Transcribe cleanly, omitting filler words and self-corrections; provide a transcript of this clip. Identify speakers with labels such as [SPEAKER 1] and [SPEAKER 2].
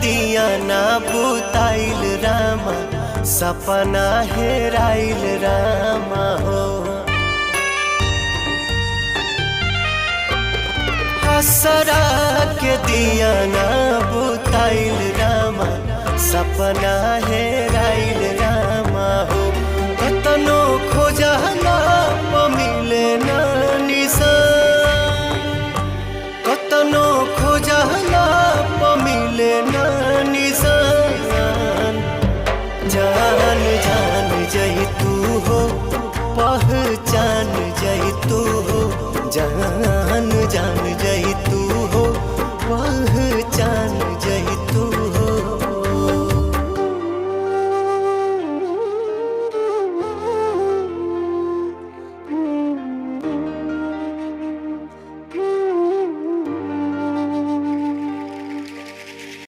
[SPEAKER 1] दिया ना बुताइल रामा सपना हेराइल रामा हो। असरा के दिया ना बुताइल रामा सपना हेराइल